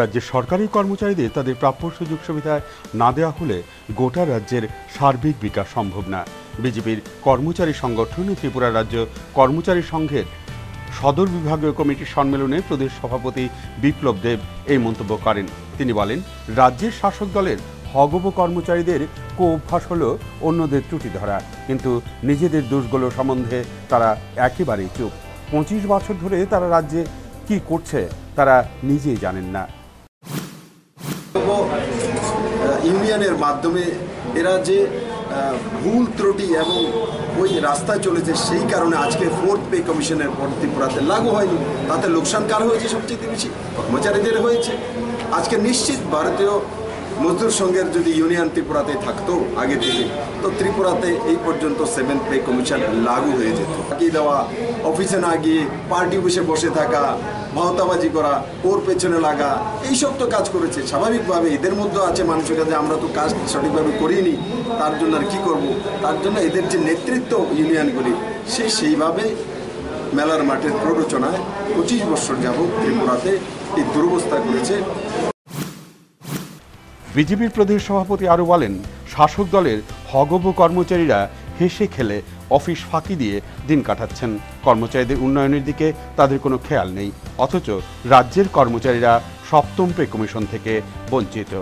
রাজ্যের সরকারি কর্মচারীদের তাদের প্রাপ্য সুযোগ সুবিধা না দেওয়া হলে গোটা রাজ্যের সার্বিক বিকাশ সম্ভব না। বিজেপির কর্মচারী সংগঠন ত্রিপুরা রাজ্য কর্মচারী সংঘের সদর বিভাগীয় কমিটির সম্মেলনে প্রদেশ সভাপতি বিপ্লব দেব এই মন্তব্য করেন। তিনি বলেন, রাজ্যের শাসক দলের হগব কর্মচারীদের অভ্যাস হলো অন্যদের ত্রুটি ধরা, কিন্তু নিজেদের দোষগুলো সম্বন্ধে তারা একেবারেই চুপ। 25 বছর ধরে তারা রাজ্যে কি করছে তারা নিজেই জানেন না। ইউনিয়নের মাধ্যমে এরা যে ভুল ত্রুটি এবং ওই রাস্তায় চলেছে, সেই কারণে আজকে 4th পে কমিশনের পর ত্রিপুরাতে লাগু হয়নি। তাতে লোকসান কার হয়েছে? সবচেয়ে বেশি কর্মচারীদের হয়েছে। আজকে নিশ্চিত ভারতীয় মজদুর সংঘের যদি ইউনিয়ন ত্রিপুরাতে থাকতো আগে থেকে, তো ত্রিপুরাতে এই পর্যন্ত 7th পে কমিশন লাগু হয়ে যেত। বাকি দেওয়া, অফিসে না গিয়ে পার্টি অফিসে বসে থাকা, ভাওতাবাজি করা, ওর পেছনে লাগা, এইসব তো কাজ করেছে। স্বাভাবিকভাবে এদের মধ্যে আছে মানসিকতা যে আমরা তো কাজ সঠিকভাবে করিনি, তার জন্য আর কী করব। তার জন্য এদের যে নেতৃত্ব ইউনিয়নগুলি সেইভাবে মেলার মাঠের প্ররোচনায় 25 বছর যাবৎ ত্রিপুরাতে এই দুরবস্থা করেছে। বিজেপির প্রদেশ সভাপতি আরও বলেন, শাসক দলের হগব কর্মচারীরা হেসে খেলে অফিস ফাঁকি দিয়ে দিন কাটাচ্ছেন। কর্মচারীদের উন্নয়নের দিকে তাদের কোনো খেয়াল নেই, অথচ রাজ্যের কর্মচারীরা 7ম পে কমিশন থেকে বঞ্চিত।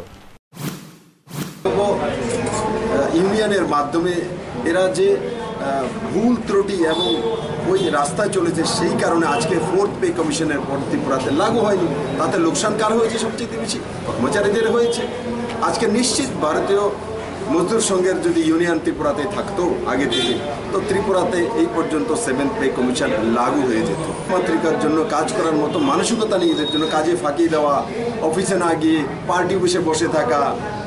ইউনিয়নের মাধ্যমে এরা যে ভুল ত্রুটি এবং ওই রাস্তায় চলেছে, সেই কারণে আজকে 4th পে কমিশনের পর ত্রিপুরাতে লাগু হয়নি। তাতে লোকসান কার হয়েছে? সবচেয়ে বেশি কর্মচারীদের হয়েছে। আজকে নিশ্চিত ভারতীয় মজদুর সংঘের যদি ইউনিয়ন ত্রিপুরাতে থাকতো আগে থেকে, তো ত্রিপুরাতে এই পর্যন্ত 7th পে কমিশন লাগু হয়ে যেত। মাতৃকার জন্য কাজ করার মতো মানসিকতা নেই এদের জন্য। কাজে ফাঁকি দেওয়া, অফিসে না গিয়ে পার্টি অফিসে বসে থাকা,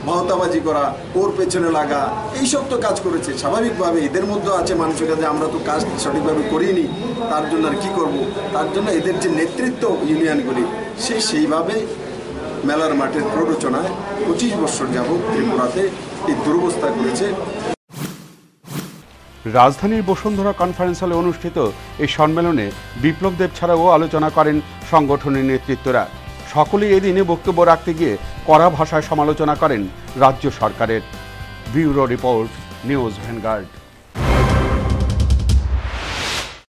ভাওতাবাজি করা, ওর পেছনে লাগা, এইসব তো কাজ করেছে। স্বাভাবিকভাবে এদের মধ্যে আছে মানসিকতা যে আমরা তো কাজ সঠিকভাবে করিনি, তার জন্য আর কী করব। তার জন্য এদের যে নেতৃত্ব ইউনিয়নগুলি সেইভাবে মেলার মাঠের প্ররোচনায় 25 বছর যাবৎ ত্রিপুরাতে এই দুরবস্থা করেছে। রাজধানীর বসুন্ধরা কনফারেন্স হলে অনুষ্ঠিত এই সম্মেলনে বিপ্লব দেব ছাড়াও আলোচনা করেন সংগঠনের নেতৃত্বরা। সকলেই এদিনে বক্তব্য রাখতে গিয়ে কড়া ভাষায় সমালোচনা করেন রাজ্য সরকারের। Bureau report, news vanguard.